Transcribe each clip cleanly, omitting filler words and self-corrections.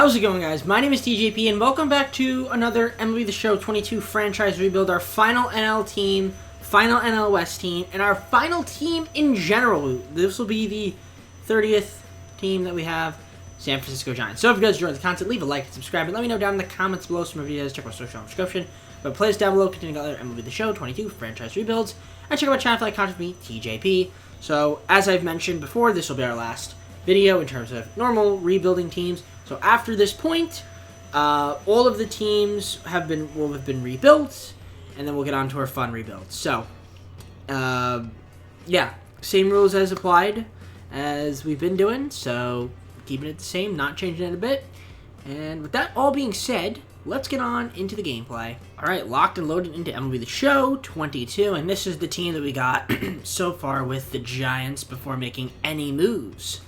How's it going, guys? My name is TJP, and welcome back to another MLB The Show 22 franchise rebuild, our final NL team, final NL West team, and our final team in general. This will be the 30th team that we have, San Francisco Giants. So if you guys enjoyed the content, leave a like and subscribe, and let me know down in the comments below some videos. Check my social description. But plays down below containing other MLB The Show 22 franchise rebuilds, and check out my channel for like content with me, TJP. So as I've mentioned before, this will be our last video in terms of normal rebuilding teams. So after this point, all of the teams will have been rebuilt, and then we'll get on to our fun rebuilds. So, yeah, same rules as applied as we've been doing. So keeping it the same, not changing it a bit. And with that all being said, let's get on into the gameplay. All right, locked and loaded into MLB The Show 22, and this is the team that we got so far with the Giants before making any moves.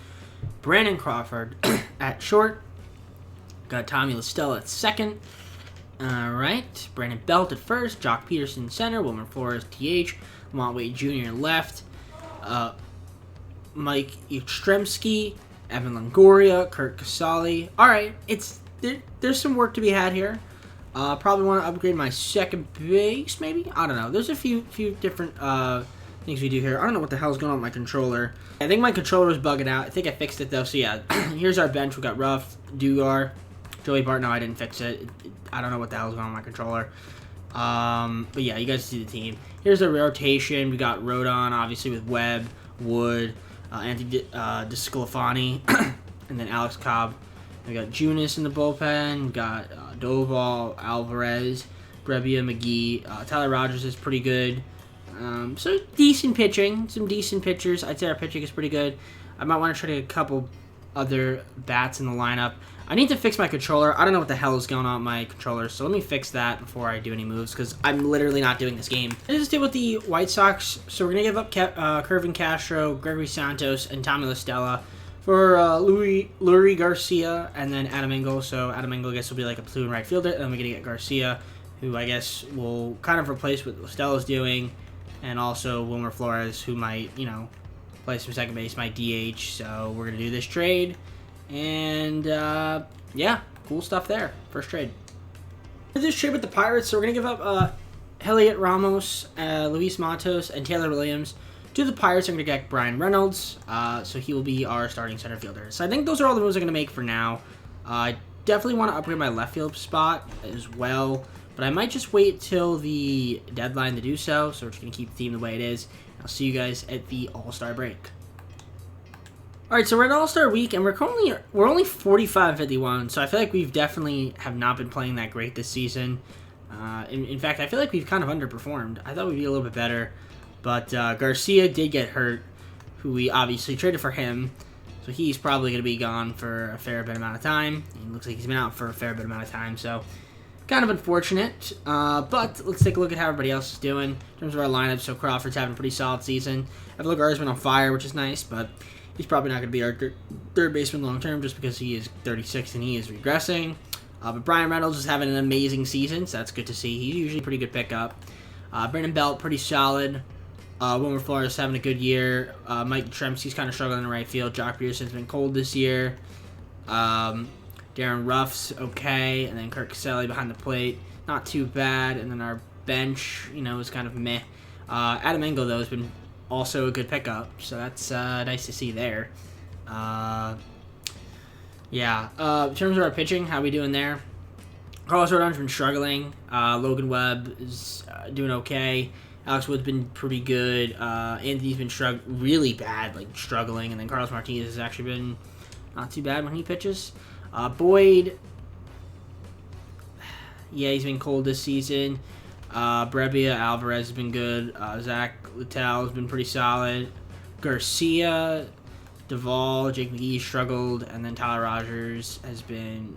Brandon Crawford at short. Got Tommy LaStella at second. All right. Brandon Belt at first. Jock Peterson center. Wilmer Flores DH. Lamont Wade Jr. left. Mike Yastrzemski. Evan Longoria. Kurt Casale. All right. There's some work to be had here. Probably want to upgrade my second base, maybe? I don't know. There's a few different things we do here. I don't know what the hell's going on with my controller. I think my controller was bugging out. I think I fixed it, though. So, yeah. Here's our bench. We got Ruff, Dugar, Joey Bart. No, I didn't fix it. I don't know what the hell's going on with my controller. But, yeah, you guys see the team. Here's the rotation. We got Rodon, obviously, with Webb, Wood, Anthony DeSclafani, and then Alex Cobb. We got Junis in the bullpen. We got Doval, Alvarez, Brebbia, McGee. Tyler Rogers is pretty good. So decent pitching, some decent pitchers. I'd say our pitching is pretty good. I might want to try to get a couple other bats in the lineup. I need to fix my controller. I don't know what the hell is going on with my controller, so let me fix that before I do any moves, because I'm literally not doing this game. I just did with the White Sox, so we're going to give up Kervin Castro, Gregory Santos, and Tommy LaStella for Lurie Garcia and then Adam Engel. So Adam Engel, I guess, will be like a platoon right fielder, and then we're going to get Garcia, who I guess will kind of replace what LaStella's doing. And also Wilmer Flores, who might, play some second base, might DH. So we're going to do this trade. And, yeah, cool stuff there. First trade. This trade with the Pirates, so we're going to give up Heliot Ramos, Luis Matos, and Taylor Williams. To the Pirates, I'm going to get Brian Reynolds. So he will be our starting center fielder. So I think those are all the moves I'm going to make for now. I definitely want to upgrade my left field spot as well. But I might just wait till the deadline to do so. So we're just going to keep the team the way it is. I'll see you guys at the AllStar Break. Alright, so we're at All-Star Week, and we're only 45-51. So I feel like we've definitely have not been playing that great this season. In fact, I feel like we've kind of underperformed. I thought we'd be a little bit better. But Garcia did get hurt, who we obviously traded for him. So he's probably going to be gone for a fair bit amount of time. It looks like he's been out for a fair bit amount of time. So kind of unfortunate, but let's take a look at how everybody else is doing in terms of our lineup. So Crawford's having a pretty solid season. Evan Longoria has been on fire, which is nice, but he's probably not going to be our third baseman long term just because he is 36 and he is regressing. But Brian Reynolds is having an amazing season, so that's good to see. He's usually a pretty good pickup. Brandon Belt, pretty solid. Wilmer Flores having a good year. Mike Yastrzemski's kind of struggling in the right field. Jock Peterson's been cold this year. Darren Ruff's okay, and then Kurt Casale behind the plate, not too bad. And then our bench, is kind of meh. Adam Engel, though, has been also a good pickup, so that's nice to see there. Yeah, in terms of our pitching, how we doing there? Carlos Rodon's been struggling. Logan Webb is doing okay. Alex Wood's been pretty good. Anthony's been really bad, struggling. And then Carlos Martinez has actually been not too bad when he pitches. Boyd, yeah, he's been cold this season. Brebbia, Alvarez has been good. Zach Littell has been pretty solid. Garcia, Duvall, Jake McGee struggled. And then Tyler Rogers has been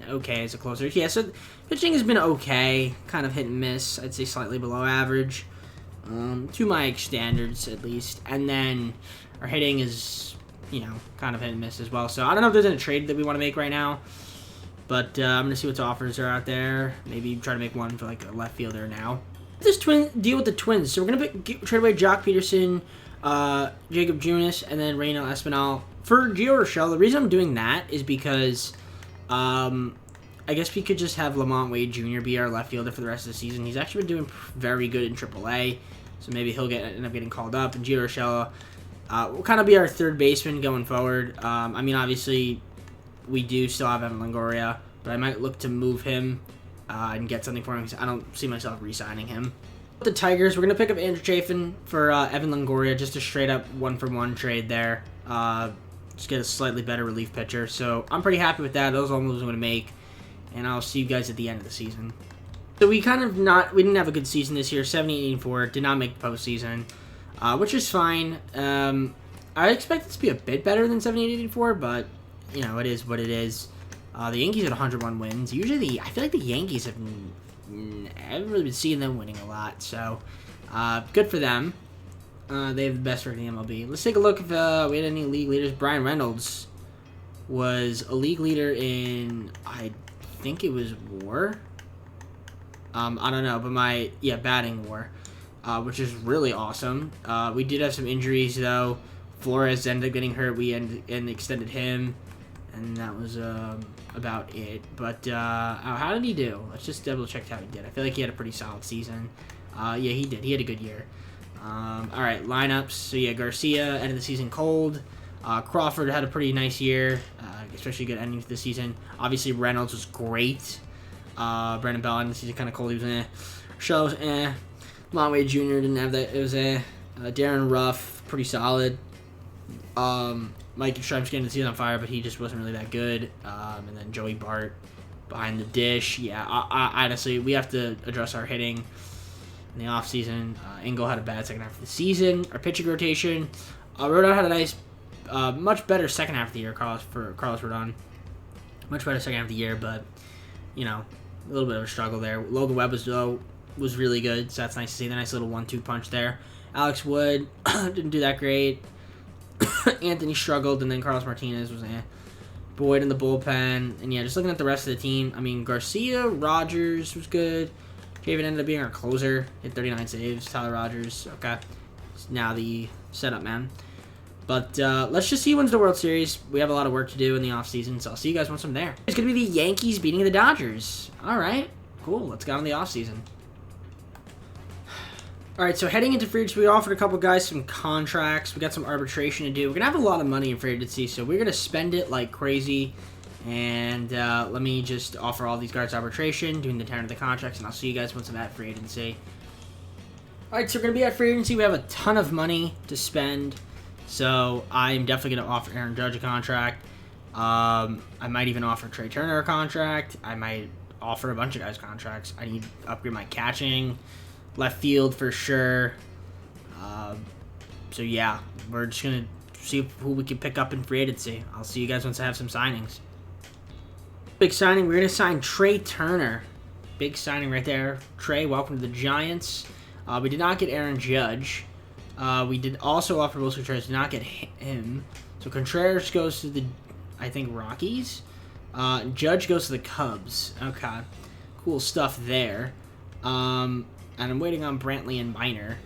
okay as a closer. Yeah, so pitching has been okay. Kind of hit and miss. I'd say slightly below average. To my standards, at least. And then our hitting is, kind of hit and miss as well. So I don't know if there's any trade that we want to make right now. But I'm going to see what offers are out there. Maybe try to make one for, a left fielder now. This deal with the Twins. So we're going to trade away Jock Peterson, Jacob Junis, and then Reynel Espinal for Gio Urshela. The reason I'm doing that is because I guess we could just have Lamont Wade Jr. be our left fielder for the rest of the season. He's actually been doing very good in AAA, so maybe he'll end up getting called up. And Gio Urshela will kind of be our third baseman going forward. I mean, obviously, we do still have Evan Longoria, but I might look to move him and get something for him because I don't see myself re-signing him. With the Tigers, we're going to pick up Andrew Chafin for Evan Longoria, just a straight-up one-for-one trade there. Just get a slightly better relief pitcher. So I'm pretty happy with that. Those are all moves I'm going to make. And I'll see you guys at the end of the season. So we didn't have a good season this year. 78-84, did not make the postseason, which is fine. I expect it to be a bit better than 78-84, but you know, it is what it is. The Yankees had 101 wins. Usually, I feel like the Yankees I haven't really been seeing them winning a lot. So good for them. They have the best record in the MLB. Let's take a look if we had any league leaders. Brian Reynolds was a league leader in, I think it was WAR. I don't know, but batting WAR, which is really awesome. We did have some injuries though. Flores ended up getting hurt. We extended him, and that was about it. But how did he do? Let's just double check how he did. I feel like he had a pretty solid season. Yeah, he did. He had a good year. All right, lineups. So yeah, Garcia ended the season cold. Crawford had a pretty nice year, especially good ending to the season. Obviously, Reynolds was great. Brandon Bell ended the season kind of cold. He was Show was Long Wade Jr. didn't have that. It was Darren Ruff, pretty solid. Mike Stripes getting the season on fire, but he just wasn't really that good. And then Joey Bart behind the dish. Yeah, honestly, we have to address our hitting in the offseason. Engel had a bad second half of the season. Our pitching rotation. Rodon had a nice, much better second half of the year, Carlos Rodon. Much better second half of the year, but, you know, a little bit of a struggle there. Logan Webb was really good, so that's nice to see. The nice little 1-2 punch there. Alex Wood didn't do that great. Anthony struggled, and then Carlos Martinez was Boyd in the bullpen. And yeah, just looking at the rest of the team, I mean, Garcia, Rogers was good. Javen ended up being our closer, hit 39 saves. Tyler Rogers, okay. It's now the setup man. But let's just see who wins the World Series. We have a lot of work to do in the offseason, so I'll see you guys once I'm there. It's going to be the Yankees beating the Dodgers. All right, cool. Let's go on the offseason. All right, so heading into free agency, we offered a couple guys some contracts. We got some arbitration to do. We're going to have a lot of money in free agency, so we're going to spend it like crazy. And let me just offer all these guys arbitration, doing the tenor of the contracts, and I'll see you guys once I'm at free agency. All right, so we're going to be at free agency. We have a ton of money to spend, so I'm definitely going to offer Aaron Judge a contract. I might even offer Trey Turner a contract. I might offer a bunch of guys contracts. I need to upgrade my catching. Left field for sure. So yeah, we're just going to see who we can pick up in free agency. I'll see you guys once I have some signings. Big signing, we're going to sign Trey Turner. Big signing right there. Trey, welcome to the Giants. We did not get Aaron Judge. We did also offer Wilson Contreras, did not get him. So Contreras goes to the, I think, Rockies. Judge goes to the Cubs. Okay. Cool stuff there. And I'm waiting on Brantley and Minor.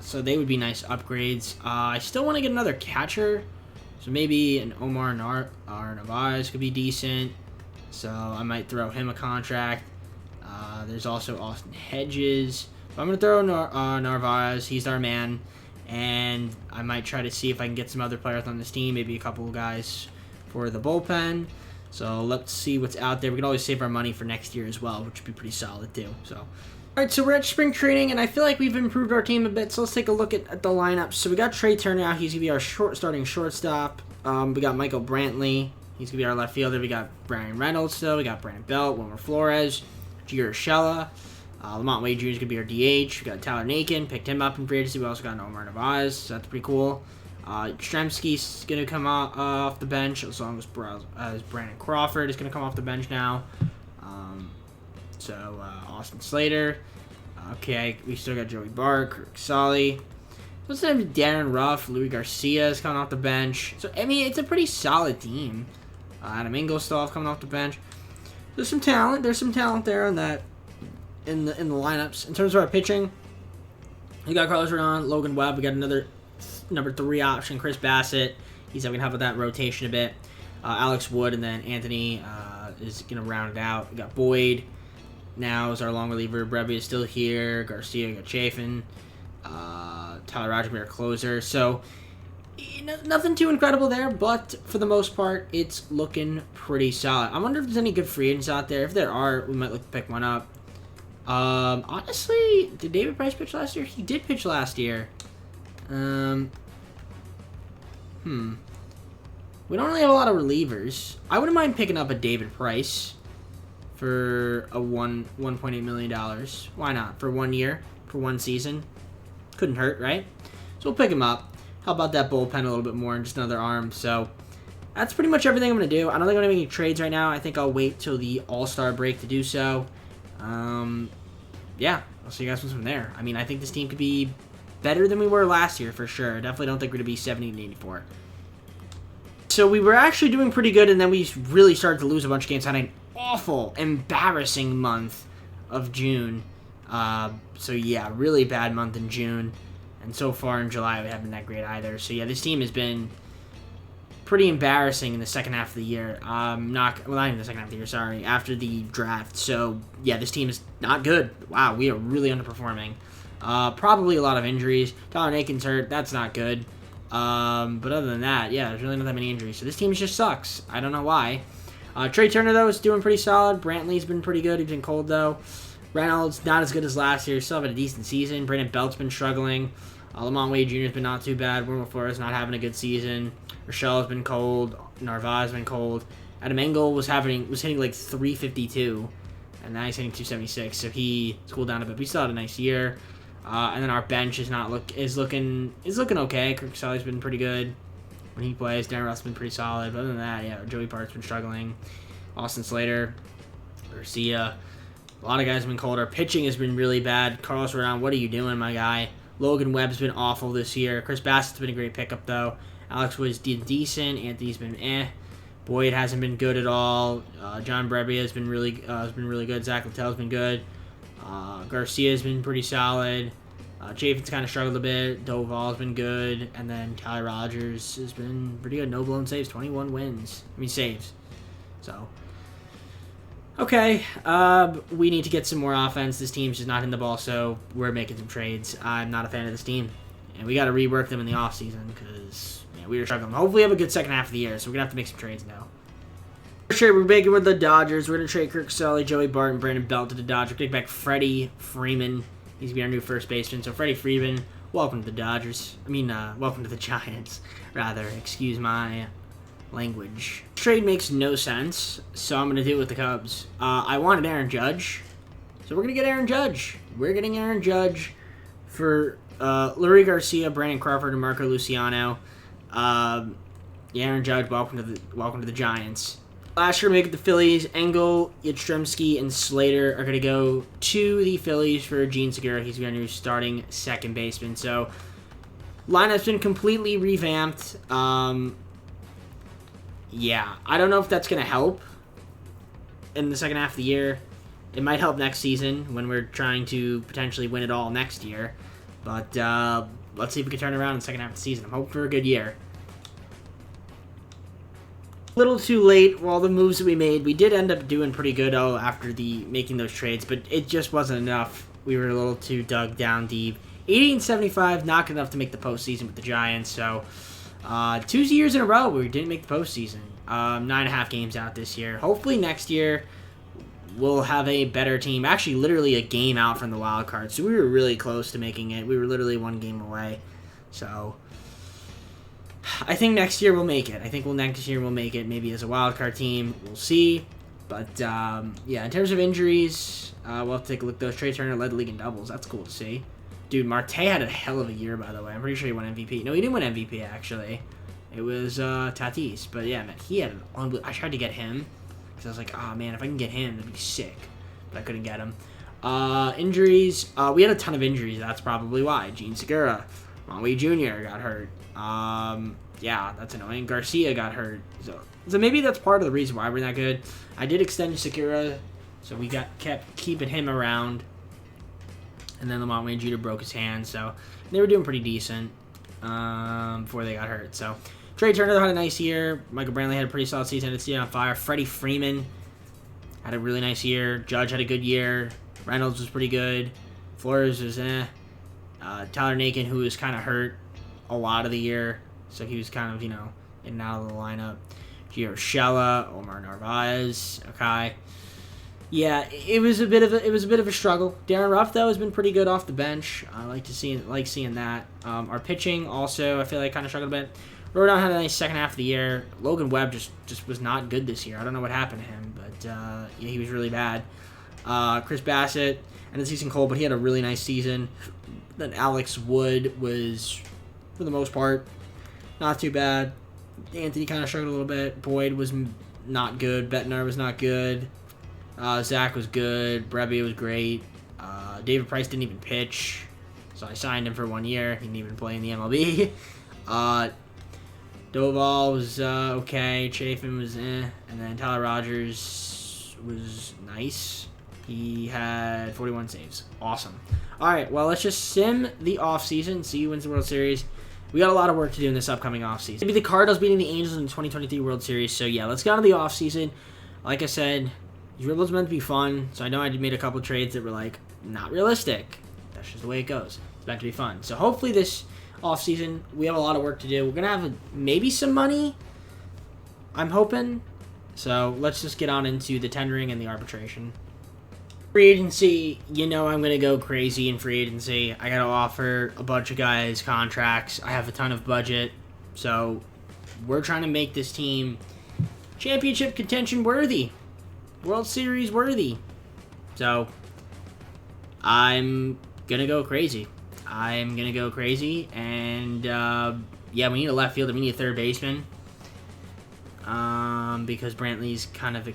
So they would be nice upgrades. I still want to get another catcher. So maybe an Omar Narvaez could be decent. So I might throw him a contract. There's also Austin Hedges. But I'm going to throw Narvaez. He's our man. And I might try to see if I can get some other players on this team. Maybe a couple of guys for the bullpen. So let's see what's out there. We can always save our money for next year as well, which would be pretty solid too. So, all right, so we're at spring training, and I feel like we've improved our team a bit. So let's take a look at the lineup. So we got Trey Turner out. He's going to be our starting shortstop. We got Michael Brantley. He's going to be our left fielder. We got Brian Reynolds still. We got Brandon Belt, Wilmer Flores, Gio Urshela. Lamont Wade Jr. is going to be our DH. We got Tyler Nakin. Picked him up in free agency. We also got Omar Narvaez. So that's pretty cool. Stremski's going to come off the bench as long as Brandon Crawford is going to come off the bench now. Austin Slater. Okay, we still got Joey Bart, Kirk Solly. Let's have Darren Ruff, Louis Garcia is coming off the bench. So, I mean, it's a pretty solid team. Adam Engelstoff coming off the bench. There's some talent. There's some talent there in the lineups. In terms of our pitching, we got Carlos Rodon, Logan Webb. We got another number 3 option, Chris Bassett. He's going to help with that rotation a bit. Alex Wood, and then Anthony is going to round it out. We got Boyd now is our long reliever. Brebbia is still here. Garcia got Chafin. Tyler Rogers our closer. So nothing too incredible there, but for the most part, it's looking pretty solid. I wonder if there's any good free agents out there. If there are, we might look to pick one up. Honestly, did David Price pitch last year? He did pitch last year. We don't really have a lot of relievers. I wouldn't mind picking up a David Price for a $1.8 million. Why not? For 1 year, for 1 season. Couldn't hurt, right? So we'll pick him up. How about that bullpen a little bit more and just another arm? So that's pretty much everything I'm going to do. I don't think I'm going to make any trades right now. I think I'll wait till the All-Star break to do so. Yeah, I'll see you guys from there. I mean, I think this team could be better than we were last year for sure. Definitely don't think we're going to be 70 and 84. So we were actually doing pretty good, and then we really started to lose a bunch of games. Had an awful, embarrassing month of June. So yeah, really bad month in June. And so far in July, we haven't been that great either. So yeah, this team has been pretty embarrassing in the second half of the year. Not even the second half of the year, sorry, after the draft. So yeah, this team is not good. Wow, we are really underperforming. Probably a lot of injuries. Tyler Nakin's hurt. That's not good. But other than that, yeah, there's really not that many injuries. So this team just sucks. I don't know why. Trey Turner, though, is doing pretty solid. Brantley's been pretty good. He's been cold, though. Reynolds, not as good as last year. Still having a decent season. Brandon Belt's been struggling. Lamont Wade Jr. has been not too bad. Wilmer Flores not having a good season. Rochelle has been cold. Narvaez has been cold. Adam Engel was hitting like 352, and now he's hitting 276. So he's cooled down a bit. But he still had a nice year. And then our bench is looking okay. Kirk Sully's been pretty good when he plays. Darren Russ's been pretty solid. But other than that, yeah, Joey Park's been struggling. Austin Slater, Garcia, a lot of guys have been cold. Our pitching has been really bad. Carlos Rodon, what are you doing, my guy? Logan Webb's been awful this year. Chris Bassett's been a great pickup, though. Alex Wood's decent. Anthony's been Boyd hasn't been good at all. John Brebbia has been really good. Zach Littell's been good. Garcia's been pretty solid. Chafin's kind of struggled a bit. Doval's been good. And then Tyler Rogers has been pretty good. No blown saves. 21 saves. So, okay. We need to get some more offense. This team's just not hitting the ball, so we're making some trades. I'm not a fan of this team. And we got to rework them in the offseason because we were struggling. Hopefully we have a good second half of the year, so we're going to have to make some trades now. We're making with the Dodgers. We're going to trade Kirk Sully, Joey Barton, Brandon Belt to the Dodgers. Take back Freddie Freeman. He's going to be our new first baseman. So Freddie Freeman, welcome to the Dodgers. Welcome to the Giants, rather. Excuse my language. Trade makes no sense, so I'm going to do it with the Cubs. I wanted Aaron Judge, so we're going to get Aaron Judge. We're getting Aaron Judge for Lurie Garcia, Brandon Crawford, and Marco Luciano. Aaron Judge, welcome to the Giants. Last year, make the Phillies. Engel, Yastrzemski, and Slater are going to go to the Phillies for Gene Segura. He's going to be starting second baseman. So, lineup's been completely revamped. Yeah, I don't know if that's going to help in the second half of the year. It might help next season when we're trying to potentially win it all next year. But let's see if we can turn it around in the second half of the season. I'm hoping for a good year. A little too late for all the moves that we made. We did end up doing pretty good after making those trades, but it just wasn't enough. We were a little too dug down deep. 80-75, not good enough to make the postseason with the Giants. So 2 years in a row we didn't make the postseason. 9.5 games out this year. Hopefully next year we'll have a better team. Actually, literally a game out from the wild card. So we were really close to making it. We were literally 1 game away. So I think next year we'll make it. Maybe as a wild card team. We'll see. But, yeah, in terms of injuries, we'll have to take a look. Those Trey Turner led the league in doubles. That's cool to see. Dude, Marte had a hell of a year, by the way. I'm pretty sure he won MVP. No, he didn't win MVP, actually. It was Tatis. But, yeah, man, he had an unbelievable... I tried to get him. Because I was like, oh, man, if I can get him, that'd be sick. But I couldn't get him. Injuries. We had a ton of injuries. That's probably why. Gene Segura. Monway Jr. got hurt. Yeah, that's annoying. Garcia got hurt. So maybe that's part of the reason why we're not good. I did extend Segura, so we kept keeping him around. And then Lamont Wayne Jr. broke his hand, so they were doing pretty decent before they got hurt. So Trey Turner had a nice year. Michael Brantley had a pretty solid season. It's on fire. Freddie Freeman had a really nice year. Judge had a good year. Reynolds was pretty good. Flores was Tyler Naquin, who was kind of hurt a lot of the year, so he was kind of, in and out of the lineup. Gio Urshela, Omar Narvaez, okay. Yeah, it was a bit of a struggle. Darren Ruff though has been pretty good off the bench. I like seeing that. Our pitching also, I feel like, kind of struggled a bit. Rodon had a nice second half of the year. Logan Webb just was not good this year. I don't know what happened to him, but yeah, he was really bad. Chris Bassett and the season cold, but he had a really nice season. Then Alex Wood was, for the most part, not too bad. Anthony kind of struggled a little bit. Boyd was not good. Bettner was not good. Zach was good. Brebbia was great. David Price didn't even pitch, so I signed him for 1 year. He didn't even play in the MLB. Doval was okay. Chafin was and then Tyler Rogers was nice. He had 41 saves. Awesome. All right, well, let's just sim the offseason, see who wins the World Series. We got a lot of work to do in this upcoming offseason. Maybe the Cardinals beating the Angels in the 2023 World Series. So, yeah, let's get on to the offseason. Like I said, Dribble's meant to be fun, so I know I made a couple trades that were, not realistic. That's just the way it goes. It's meant to be fun. So, hopefully this offseason, we have a lot of work to do. We're going to have maybe some money, I'm hoping. So, let's just get on into the tendering and the arbitration. Free agency, I'm going to go crazy in free agency. I got to offer a bunch of guys contracts. I have a ton of budget. So, we're trying to make this team championship contention worthy. World Series worthy. So, I'm going to go crazy. And, we need a left fielder. We need a third baseman. Because Brantley's kind of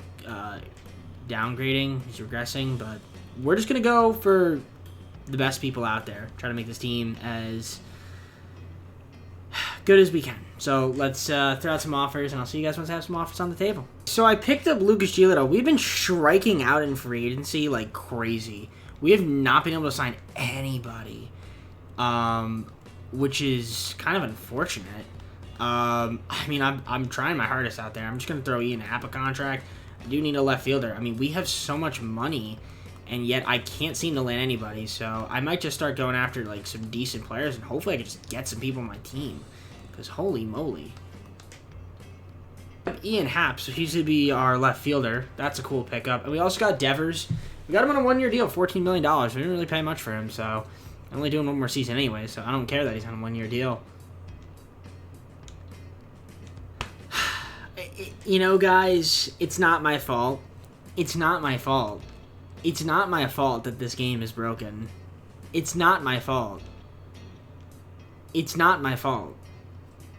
downgrading. He's regressing, but we're just going to go for the best people out there. Try to make this team as good as we can. So let's throw out some offers, and I'll see you guys once I have some offers on the table. So I picked up Lucas Giolito. We've been striking out in free agency like crazy. We have not been able to sign anybody, which is kind of unfortunate. I'm trying my hardest out there. I'm just going to throw Ian Happ a contract. I do need a left fielder. We have so much money, and yet I can't seem to land anybody. So I might just start going after some decent players, and hopefully I can just get some people on my team. Because holy moly. Ian Happ, so he's going to be our left fielder. That's a cool pickup. And we also got Devers. We got him on a 1-year deal, $14 million. We didn't really pay much for him, so I'm only doing one more season anyway, so I don't care that he's on a 1-year deal. Guys, it's not my fault. It's not my fault. It's not my fault that this game is broken. It's not my fault. It's not my fault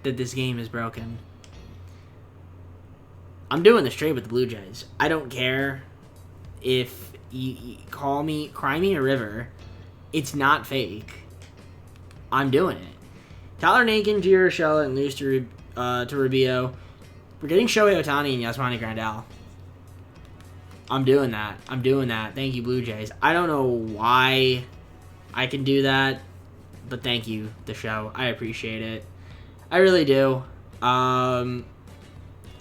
that this game is broken. I'm doing this trade with the Blue Jays. I don't care if you cry me a river. It's not fake. I'm doing it. Tyler Naquin, Gio Urshela, and Luis to Rubio. We're getting Shohei Ohtani and Yasmani Grandal. I'm doing that. Thank you, Blue Jays. I don't know why I can do that, but thank you, the show. I appreciate it. I really do.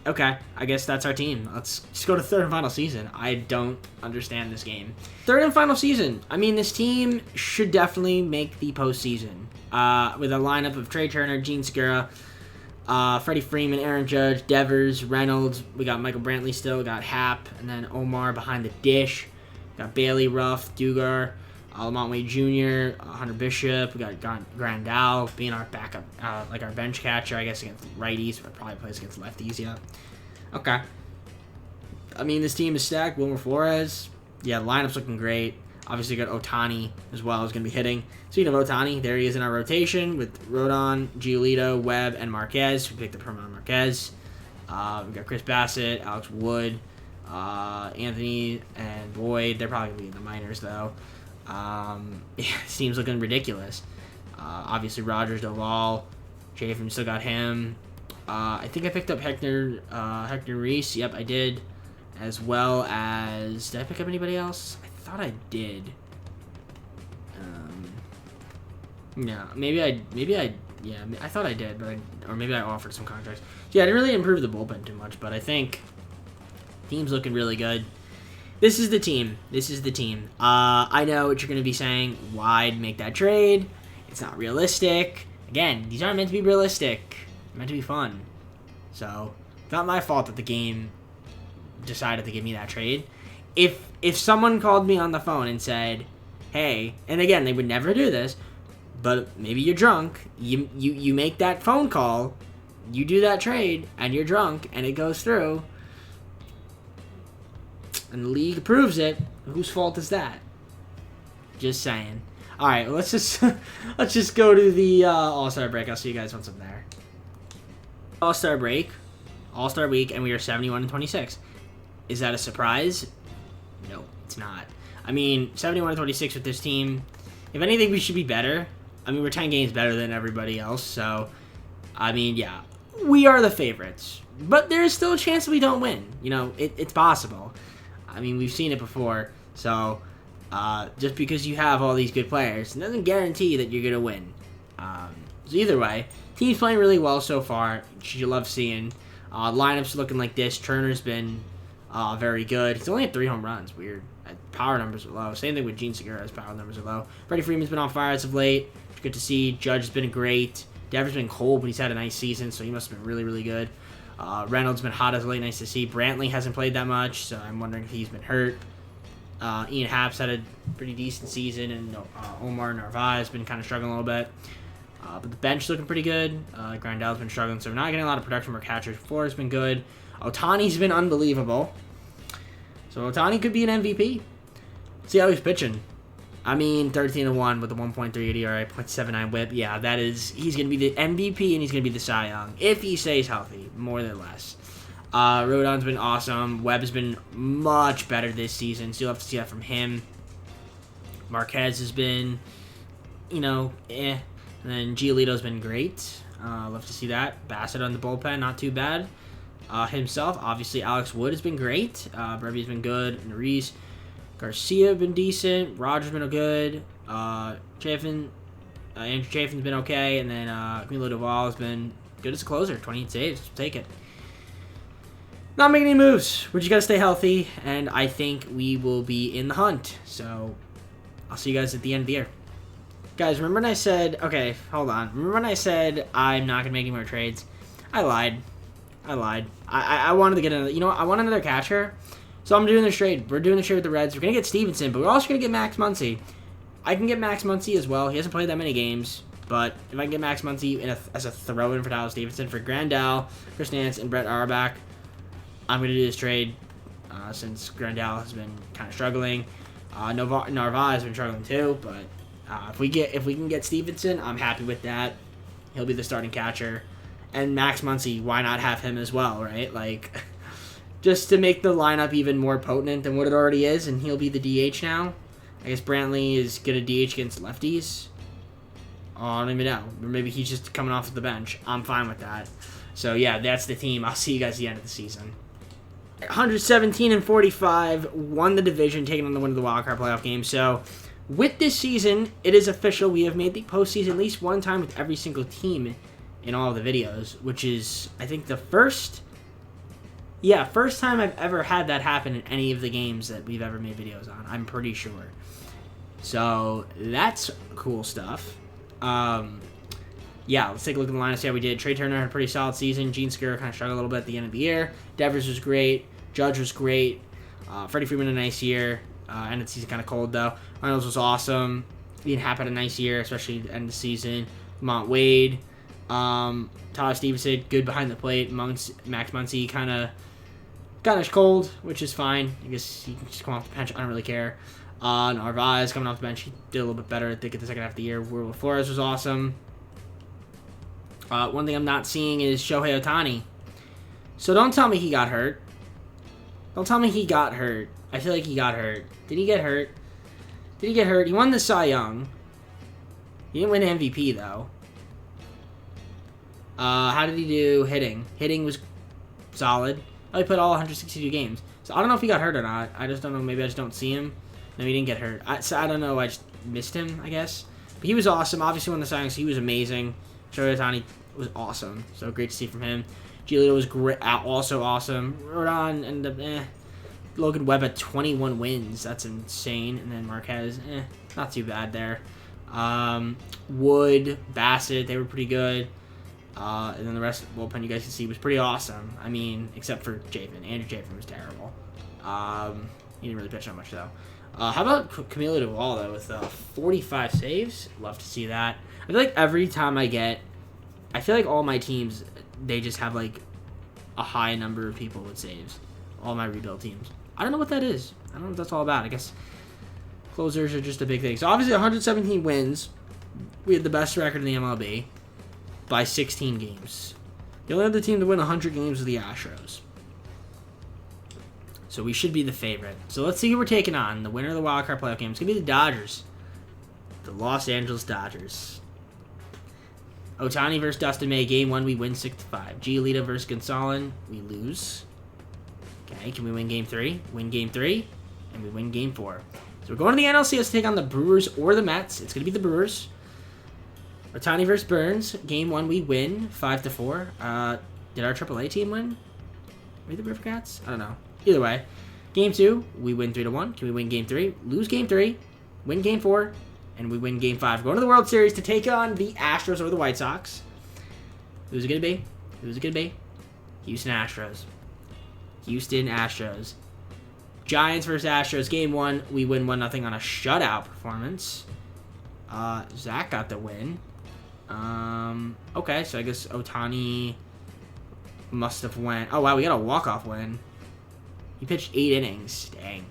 Okay, I guess that's our team. Let's just go to third and final season. I don't understand this game. Third and final season. This team should definitely make the postseason. With a lineup of Trey Turner, Gene Segura, Freddie Freeman, Aaron Judge, Devers, Reynolds. We got Michael Brantley still. Got Happ, and then Omar behind the dish. Got Bailey, Ruff, Dugar, Lamont Wade Jr., Hunter Bishop. We got Grandal being our backup, our bench catcher, I guess, against righties, but probably plays against lefties, yeah. Okay. This team is stacked. Wilmer Flores. Yeah, the lineup's looking great. Obviously, got Ohtani as well, who's going to be hitting. Speaking of Ohtani, there he is in our rotation with Rodon, Giolito, Webb, and Marquez. We picked up Herman Marquez. We got Chris Bassett, Alex Wood, Anthony, and Boyd. They're probably going to be in the minors, though. This team's looking ridiculous. Obviously, Rogers, Doval, Chafin, still got him. I think I picked up Hector Reese. Yep, I did. As well as... Did I pick up anybody else? I thought I did. Yeah, I thought I did, but or maybe I offered some contracts. Yeah, I didn't really improve the bullpen too much, but I think team's looking really good. This is the team. This is the team. I know what you're going to be saying. Why'd make that trade? It's not realistic. Again, these aren't meant to be realistic. They're meant to be fun. So, it's not my fault that the game decided to give me that trade. If someone called me on the phone and said, hey, and again, they would never do this, but maybe you're drunk, you make that phone call, you do that trade, and you're drunk, and it goes through, and the league approves it, whose fault is that? Just saying. All right, let's just go to the All-Star Break. I'll see you guys once I'm there. All-Star Break, All-Star Week, and we are 71-26. Is that a surprise? No, it's not. I mean, 71-26 with this team. If anything, we should be better. I mean, we're 10 games better than everybody else, so I mean, yeah, we are the favorites. But there is still a chance that we don't win. You know, it's possible. I mean, we've seen it before. So, just because you have all these good players, it doesn't guarantee that you're going to win. So either way, team's playing really well so far, which you love seeing. Lineups looking like this. Turner's been very good. He's only had 3 home runs. Weird. Power numbers are low. Same thing with Gene Segura's power numbers are low. Freddie Freeman's been on fire as of late. It's good to see. Judge has been great. Devers been cold, but he's had a nice season, so he must have been really, really good. Reynolds been hot as of late. Nice to see. Brantley hasn't played that much, so I'm wondering if he's been hurt. Ian Happ's had a pretty decent season, and Omar Narvaez has been kind of struggling a little bit. But the bench looking pretty good. Grandal's been struggling, so we're not getting a lot of production from our catchers. Flores been good. Ohtani's been unbelievable. So Ohtani could be an MVP. See how he's pitching. I mean, 13-1 with a 1.38 ERA, 0.79 WHIP. Yeah, he's going to be the MVP and he's going to be the Cy Young if he stays healthy, more than less. Rodon's been awesome. Webb has been much better this season, so you'll have to see that from him. Marquez has been, And then Giolito's been great. Love to see that. Bassett on the bullpen, not too bad. Himself, obviously, Alex Wood has been great. Brevy's been good. Nerys, Garcia been decent. Rogers been good. Andrew Chafin's been okay. And then Camilo Doval has been good as a closer. 28 saves. Take it. Not making any moves. We just got to stay healthy. And I think we will be in the hunt. So I'll see you guys at the end of the year. Guys, remember when I said... Okay, hold on. Remember when I said I'm not going to make any more trades? I lied. I wanted to get another... You know what? I want another catcher. So I'm doing this trade. We're doing the trade with the Reds. We're going to get Stevenson, but we're also going to get Max Muncy. I can get Max Muncy as well. He hasn't played that many games, but if I can get Max Muncy as a throw-in for Tyler Stevenson, for Grandal, Chris Nance, and Brett Auerbach, I'm going to do this trade since Grandal has been kind of struggling. Narvaez has been struggling too, but if we can get Stevenson, I'm happy with that. He'll be the starting catcher. And Max Muncy, why not have him as well, right? Like, just to make the lineup even more potent than what it already is, and he'll be the DH now. I guess Brantley is going to DH against lefties. Oh, I don't even know. Or maybe he's just coming off the bench. I'm fine with that. So, yeah, that's the team. I'll see you guys at the end of the season. 117-45, won the division, taking on the win of the wildcard playoff game. So, with this season, it is official. We have made the postseason at least one time with every single team in all of the videos, which is, I think, the first time I've ever had that happen in any of the games that we've ever made videos on. I'm pretty sure. So, that's cool stuff. Yeah, let's take a look at the lineup, see how we did. Trey Turner had a pretty solid season. Gene Segura kind of struggled a little bit at the end of the year. Devers was great. Judge was great. Freddie Freeman a nice year. End of the season kind of cold, though. Reynolds was awesome. Ian Happ had a nice year, especially at the end of the season. Mont Wade. Tyler Stevenson, good behind the plate. Max Muncy kind of cold, which is fine. I guess he can just come off the bench. I don't really care. Narvaez coming off the bench, he did a little bit better, I think, at the second half of the year. Will Flores was awesome. One thing I'm not seeing is Shohei Ohtani. So don't tell me he got hurt. Don't tell me he got hurt. I feel like he got hurt. Did he get hurt? He won the Cy Young. He didn't win MVP, though. How did he do hitting? Hitting was solid. Oh, he played all 162 games. So I don't know if he got hurt or not. I just don't know. Maybe I just don't see him. No, he didn't get hurt. I don't know. I just missed him, I guess. But he was awesome. Obviously won the Cy Young, so he was amazing. Shohei Ohtani was awesome. So great to see from him. Giolito was great, also awesome. Rodon ended up Logan Webb at 21 wins. That's insane. And then Marquez, not too bad there. Wood, Bassett, they were pretty good. And then the rest of the bullpen you guys can see was pretty awesome. I mean, except for Chafin. Andrew Chafin was terrible. He didn't really pitch that much, though. How about Camilo Duvall, though, with 45 saves? Love to see that. I feel like every time I feel like all my teams, they just have, like, a high number of people with saves. All my rebuild teams. I don't know what that is. I don't know what that's all about. I guess closers are just a big thing. So, obviously, 117 wins. We had the best record in the MLB by 16 games. The only other team to win 100 games was the Astros. So, we should be the favorite. So, let's see who we're taking on. The winner of the wild card playoff game. It's going to be the Dodgers. The Los Angeles Dodgers. Ohtani versus Dustin May. Game 1, we win 6-5. Giolito versus Gonsolin. We lose. Okay, can we win Game 3? Win Game 3. And we win Game 4. So we're going to the NLCS to take on the Brewers or the Mets. It's going to be the Brewers. Ohtani versus Burns. Game 1, we win 5-4. Did our AAA team win? Maybe the River Cats? I don't know. Either way. Game 2, we win 3-1. Can we win Game 3? Lose Game 3. Win Game 4. And we win Game 5. We're going to the World Series to take on the Astros or the White Sox. Who's it going to be? Who's it going to be? Houston Astros. Houston Astros. Giants versus Astros. Game 1, we win 1-0 on a shutout performance. Zach got the win. Okay, so I guess Ohtani must have went. Oh, wow, we got a walk-off win. He pitched 8 innings. Dang.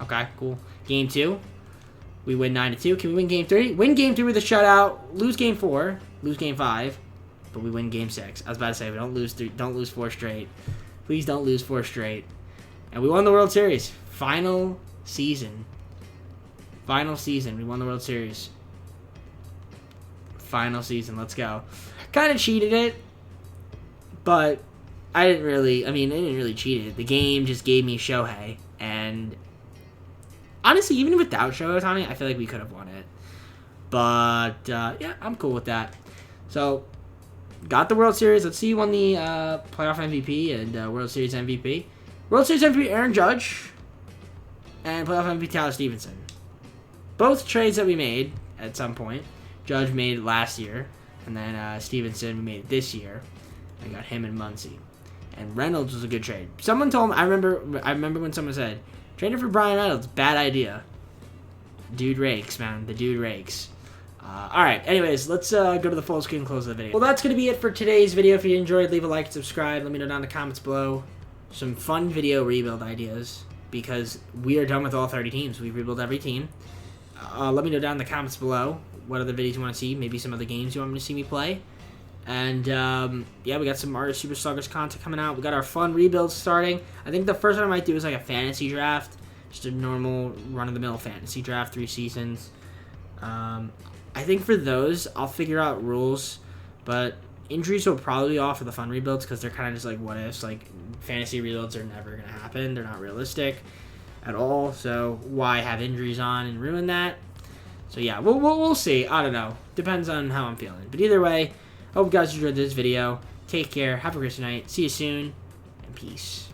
Okay, cool. Game 2, we win 9-2. Can we win Game 3? Win Game 3 with a shutout. Lose Game 4. Lose Game 5. But we win Game 6. I was about to say, we don't lose 4 straight. Please don't lose 4 straight. And we won the World Series. Final season. Final season. We won the World Series. Final season. Let's go. Kind of cheated it. But I didn't really cheat it. The game just gave me Shohei. And honestly, even without Shohei Ohtani, I feel like we could have won it. But, yeah, I'm cool with that. So, got the World Series. Let's see who won the playoff MVP and World Series MVP. World Series MVP Aaron Judge. And playoff MVP Tyler Stevenson. Both trades that we made at some point. Judge made it last year. And then Stevenson made it this year. I got him and Muncy. And Reynolds was a good trade. Someone told me, I remember when someone said, trading for Brian Reynolds, bad idea. Dude rakes, man. The dude rakes. Alright, anyways, let's go to the full screen and close the video. Well, that's going to be it for today's video. If you enjoyed, leave a like and subscribe. Let me know down in the comments below some fun video rebuild ideas, because we are done with all 30 teams. We've rebuilt every team. Let me know down in the comments below what other videos you want to see, maybe some other games you want me to see me play. And, yeah, we got some Mario Super Sluggers content coming out. We got our fun rebuilds starting. I think the first one I might do is like a fantasy draft. Just a normal run-of-the-mill fantasy draft, 3 seasons. I think for those, I'll figure out rules. But injuries will probably be off for the fun rebuilds because they're kind of just like what-ifs. Like, fantasy rebuilds are never going to happen. They're not realistic at all. So why have injuries on and ruin that? So, yeah, we'll see. I don't know. Depends on how I'm feeling. But either way, hope you guys enjoyed this video. Take care. Have a great night. See you soon. And peace.